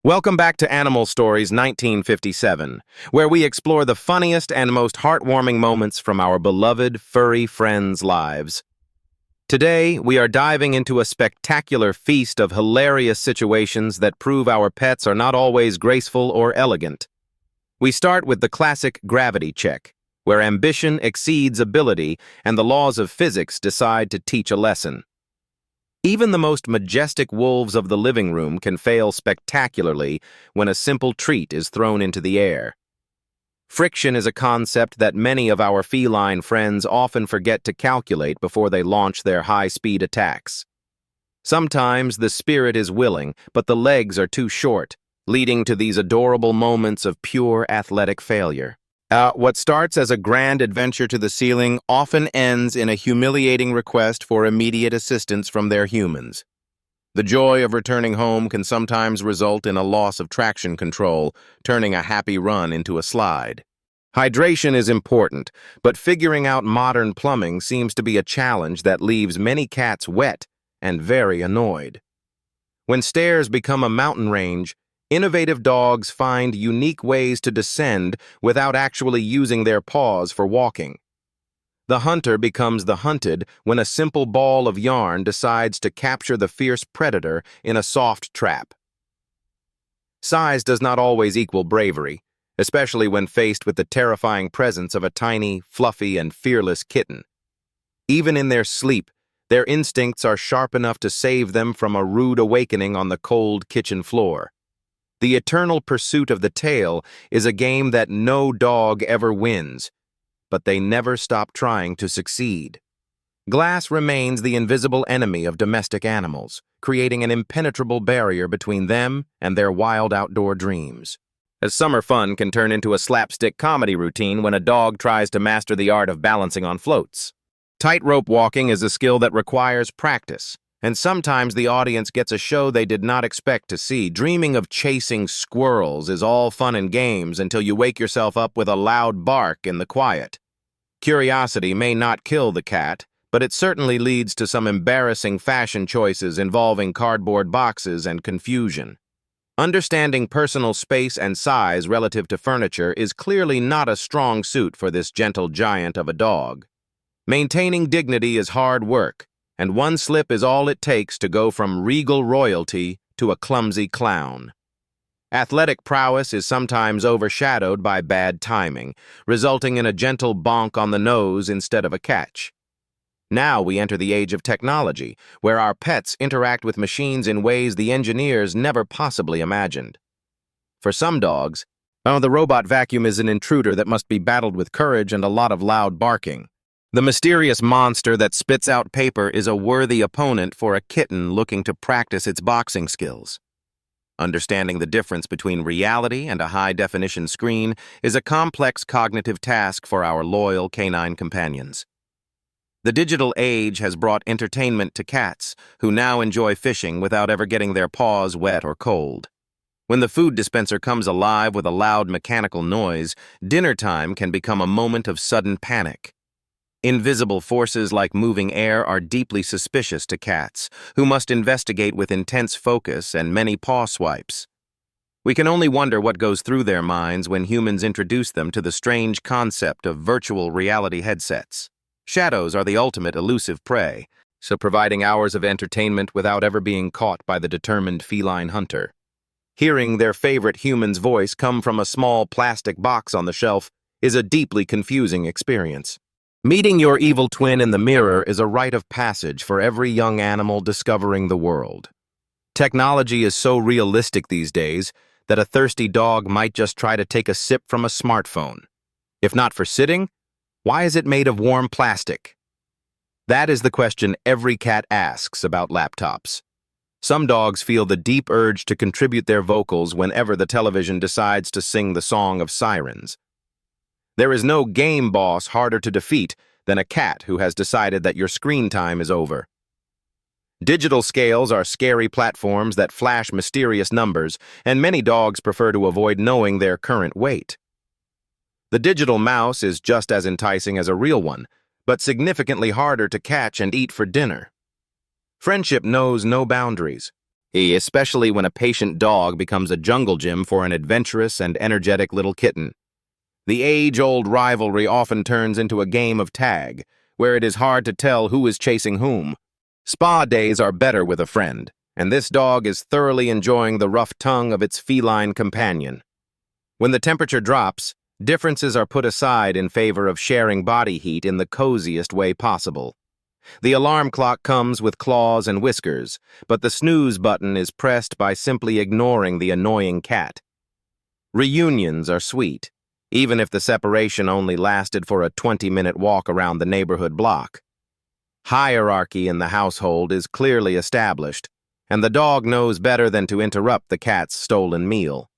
Welcome back to Animal Stories 1957, where we explore the funniest and most heartwarming moments from our beloved furry friends' lives. Today, we are diving into a spectacular feast of hilarious situations that prove our pets are not always graceful or elegant. We start with the classic gravity check, where ambition exceeds ability and the laws of physics decide to teach a lesson. Even the most majestic wolves of the living room can fail spectacularly when a simple treat is thrown into the air. Friction is a concept that many of our feline friends often forget to calculate before they launch their high-speed attacks. Sometimes the spirit is willing, but the legs are too short, leading to these adorable moments of pure athletic failure. What starts as a grand adventure to the ceiling often ends in a humiliating request for immediate assistance from their humans. The joy of returning home can sometimes result in a loss of traction control, turning a happy run into a slide. Hydration is important, but figuring out modern plumbing seems to be a challenge that leaves many cats wet and very annoyed. When stairs become a mountain range, innovative dogs find unique ways to descend without actually using their paws for walking. The hunter becomes the hunted when a simple ball of yarn decides to capture the fierce predator in a soft trap. Size does not always equal bravery, especially when faced with the terrifying presence of a tiny, fluffy, and fearless kitten. Even in their sleep, their instincts are sharp enough to save them from a rude awakening on the cold kitchen floor. The eternal pursuit of the tail is a game that no dog ever wins, but they never stop trying to succeed. Glass remains the invisible enemy of domestic animals, creating an impenetrable barrier between them and their wild outdoor dreams. As summer fun can turn into a slapstick comedy routine when a dog tries to master the art of balancing on floats. Tightrope walking is a skill that requires practice, and sometimes the audience gets a show they did not expect to see. Dreaming of chasing squirrels is all fun and games until you wake yourself up with a loud bark in the quiet. Curiosity may not kill the cat, but it certainly leads to some embarrassing fashion choices involving cardboard boxes and confusion. Understanding personal space and size relative to furniture is clearly not a strong suit for this gentle giant of a dog. Maintaining dignity is hard work, and one slip is all it takes to go from regal royalty to a clumsy clown. Athletic prowess is sometimes overshadowed by bad timing, resulting in a gentle bonk on the nose instead of a catch. Now we enter the age of technology, where our pets interact with machines in ways the engineers never possibly imagined. For some dogs, the robot vacuum is an intruder that must be battled with courage and a lot of loud barking. The mysterious monster that spits out paper is a worthy opponent for a kitten looking to practice its boxing skills. Understanding the difference between reality and a high-definition screen is a complex cognitive task for our loyal canine companions. The digital age has brought entertainment to cats, who now enjoy fishing without ever getting their paws wet or cold. When the food dispenser comes alive with a loud mechanical noise, dinner time can become a moment of sudden panic. Invisible forces like moving air are deeply suspicious to cats, who must investigate with intense focus and many paw swipes. We can only wonder what goes through their minds when humans introduce them to the strange concept of virtual reality headsets. Shadows are the ultimate elusive prey, so providing hours of entertainment without ever being caught by the determined feline hunter. Hearing their favorite human's voice come from a small plastic box on the shelf is a deeply confusing experience. Meeting your evil twin in the mirror is a rite of passage for every young animal discovering the world. Technology is so realistic these days that a thirsty dog might just try to take a sip from a smartphone. If not for sitting, why is it made of warm plastic? That is the question every cat asks about laptops. Some dogs feel the deep urge to contribute their vocals whenever the television decides to sing the song of sirens. There is no game boss harder to defeat than a cat who has decided that your screen time is over. Digital scales are scary platforms that flash mysterious numbers, and many dogs prefer to avoid knowing their current weight. The digital mouse is just as enticing as a real one, but significantly harder to catch and eat for dinner. Friendship knows no boundaries. especially when a patient dog becomes a jungle gym for an adventurous and energetic little kitten. The age-old rivalry often turns into a game of tag, where it is hard to tell who is chasing whom. Spa days are better with a friend, and this dog is thoroughly enjoying the rough tongue of its feline companion. When the temperature drops, differences are put aside in favor of sharing body heat in the coziest way possible. The alarm clock comes with claws and whiskers, but the snooze button is pressed by simply ignoring the annoying cat. Reunions are sweet, even if the separation only lasted for a 20-minute walk around the neighborhood block. Hierarchy in the household is clearly established, and the dog knows better than to interrupt the cat's stolen meal.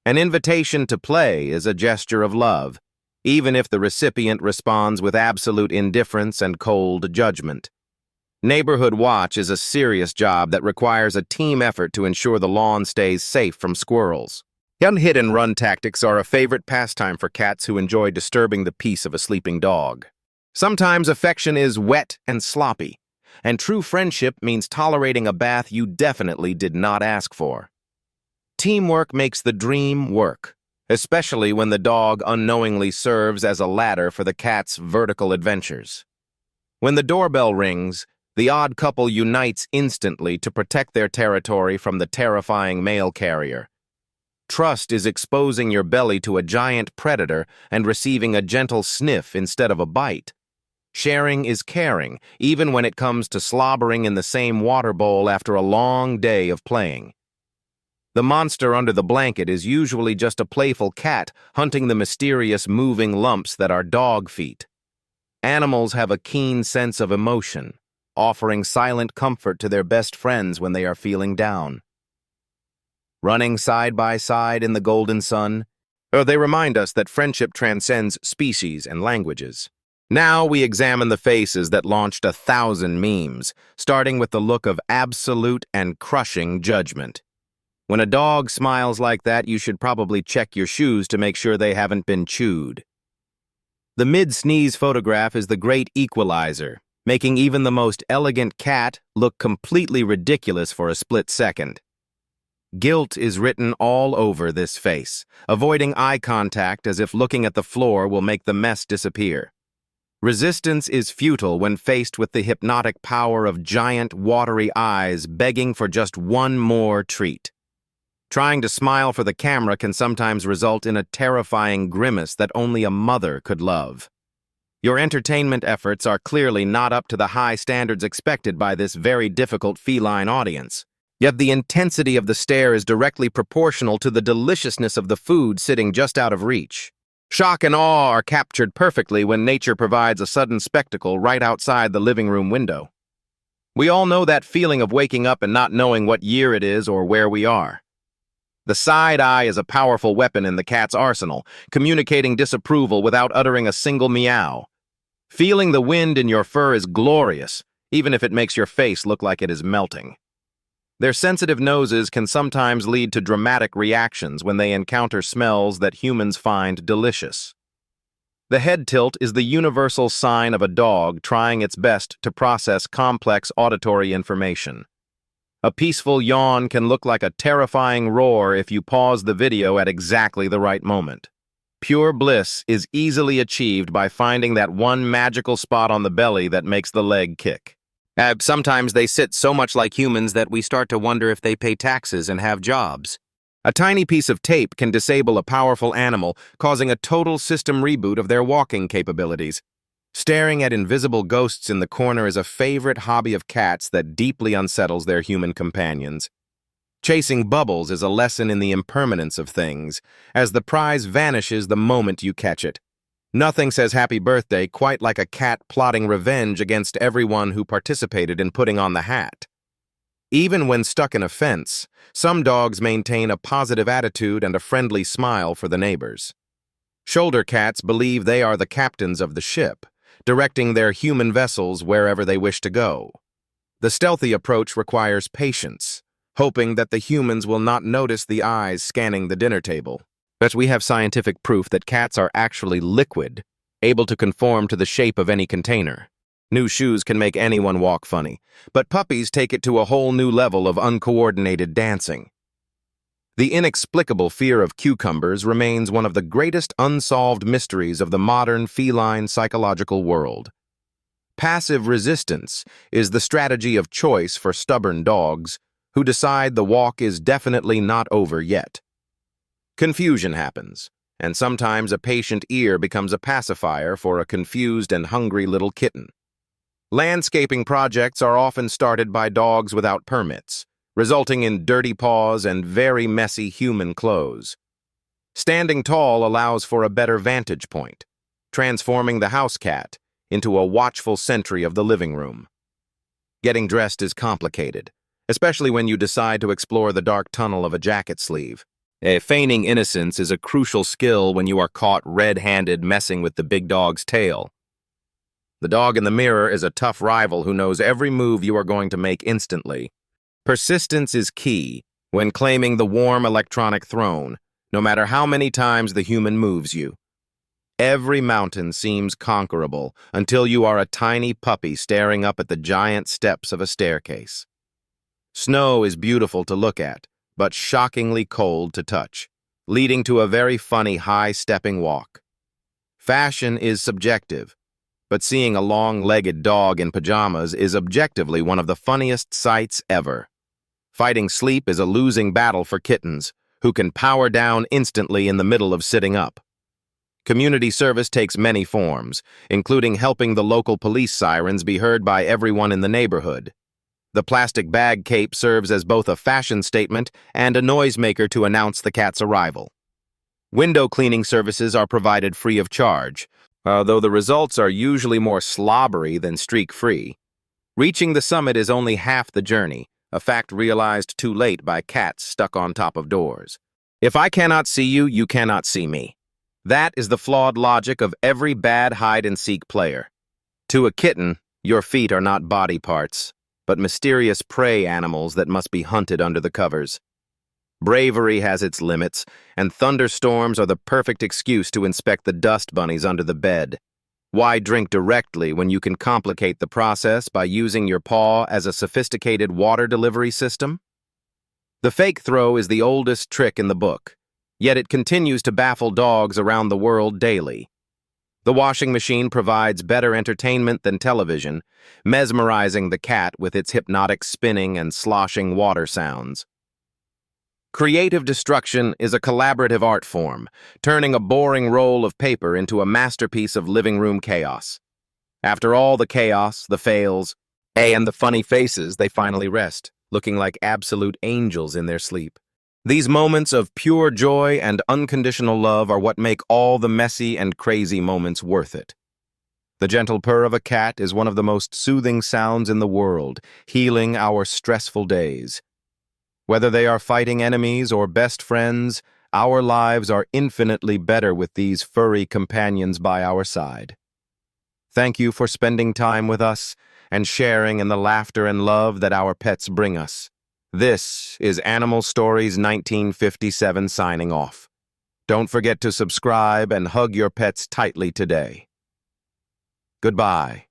An invitation to play is a gesture of love, even if the recipient responds with absolute indifference and cold judgment. Neighborhood watch is a serious job that requires a team effort to ensure the lawn stays safe from squirrels. Hit-and-run tactics are a favorite pastime for cats who enjoy disturbing the peace of a sleeping dog. Sometimes affection is wet and sloppy, and true friendship means tolerating a bath you definitely did not ask for. Teamwork makes the dream work, especially when the dog unknowingly serves as a ladder for the cat's vertical adventures. When the doorbell rings, the odd couple unites instantly to protect their territory from the terrifying mail carrier. Trust is exposing your belly to a giant predator and receiving a gentle sniff instead of a bite. Sharing is caring, even when it comes to slobbering in the same water bowl after a long day of playing. The monster under the blanket is usually just a playful cat hunting the mysterious moving lumps that are dog feet. Animals have a keen sense of emotion, offering silent comfort to their best friends when they are feeling down. Running side by side in the golden sun, they remind us that friendship transcends species and languages. Now we examine the faces that launched 1,000 memes, starting with the look of absolute and crushing judgment. When a dog smiles like that, you should probably check your shoes to make sure they haven't been chewed. The mid-sneeze photograph is the great equalizer, making even the most elegant cat look completely ridiculous for a split second. Guilt is written all over this face, avoiding eye contact as if looking at the floor will make the mess disappear. Resistance is futile when faced with the hypnotic power of giant, watery eyes begging for just one more treat. Trying to smile for the camera can sometimes result in a terrifying grimace that only a mother could love. Your entertainment efforts are clearly not up to the high standards expected by this very difficult feline audience. Yet the intensity of the stare is directly proportional to the deliciousness of the food sitting just out of reach. Shock and awe are captured perfectly when nature provides a sudden spectacle right outside the living room window. We all know that feeling of waking up and not knowing what year it is or where we are. The side eye is a powerful weapon in the cat's arsenal, communicating disapproval without uttering a single meow. Feeling the wind in your fur is glorious, even if it makes your face look like it is melting. Their sensitive noses can sometimes lead to dramatic reactions when they encounter smells that humans find delicious. The head tilt is the universal sign of a dog trying its best to process complex auditory information. A peaceful yawn can look like a terrifying roar if you pause the video at exactly the right moment. Pure bliss is easily achieved by finding that one magical spot on the belly that makes the leg kick. Sometimes they sit so much like humans that we start to wonder if they pay taxes and have jobs. A tiny piece of tape can disable a powerful animal, causing a total system reboot of their walking capabilities. Staring at invisible ghosts in the corner is a favorite hobby of cats that deeply unsettles their human companions. Chasing bubbles is a lesson in the impermanence of things, as the prize vanishes the moment you catch it. Nothing says happy birthday quite like a cat plotting revenge against everyone who participated in putting on the hat. Even when stuck in a fence, some dogs maintain a positive attitude and a friendly smile for the neighbors. Shoulder cats believe they are the captains of the ship, directing their human vessels wherever they wish to go. The stealthy approach requires patience, hoping that the humans will not notice the eyes scanning the dinner table. But we have scientific proof that cats are actually liquid, able to conform to the shape of any container. New shoes can make anyone walk funny, but puppies take it to a whole new level of uncoordinated dancing. The inexplicable fear of cucumbers remains one of the greatest unsolved mysteries of the modern feline psychological world. Passive resistance is the strategy of choice for stubborn dogs who decide the walk is definitely not over yet. Confusion happens, and sometimes a patient ear becomes a pacifier for a confused and hungry little kitten. Landscaping projects are often started by dogs without permits, resulting in dirty paws and very messy human clothes. Standing tall allows for a better vantage point, transforming the house cat into a watchful sentry of the living room. Getting dressed is complicated, especially when you decide to explore the dark tunnel of a jacket sleeve. Feigning innocence is a crucial skill when you are caught red-handed messing with the big dog's tail. The dog in the mirror is a tough rival who knows every move you are going to make instantly. Persistence is key when claiming the warm electronic throne, no matter how many times the human moves you. Every mountain seems conquerable until you are a tiny puppy staring up at the giant steps of a staircase. Snow is beautiful to look at, but shockingly cold to touch, leading to a very funny high-stepping walk. Fashion is subjective, but seeing a long-legged dog in pajamas is objectively one of the funniest sights ever. Fighting sleep is a losing battle for kittens, who can power down instantly in the middle of sitting up. Community service takes many forms, including helping the local police sirens be heard by everyone in the neighborhood. The plastic bag cape serves as both a fashion statement and a noisemaker to announce the cat's arrival. Window cleaning services are provided free of charge, though the results are usually more slobbery than streak-free. Reaching the summit is only half the journey, a fact realized too late by cats stuck on top of doors. If I cannot see you, you cannot see me. That is the flawed logic of every bad hide-and-seek player. To a kitten, your feet are not body parts, but mysterious prey animals that must be hunted under the covers. Bravery has its limits, and thunderstorms are the perfect excuse to inspect the dust bunnies under the bed. Why drink directly when you can complicate the process by using your paw as a sophisticated water delivery system? The fake throw is the oldest trick in the book, yet it continues to baffle dogs around the world daily. The washing machine provides better entertainment than television, mesmerizing the cat with its hypnotic spinning and sloshing water sounds. Creative destruction is a collaborative art form, turning a boring roll of paper into a masterpiece of living room chaos. After all the chaos, the fails, and the funny faces, they finally rest, looking like absolute angels in their sleep. These moments of pure joy and unconditional love are what make all the messy and crazy moments worth it. The gentle purr of a cat is one of the most soothing sounds in the world, healing our stressful days. Whether they are fighting enemies or best friends, our lives are infinitely better with these furry companions by our side. Thank you for spending time with us and sharing in the laughter and love that our pets bring us. This is Animal Stories 1957 signing off. Don't forget to subscribe and hug your pets tightly today. Goodbye.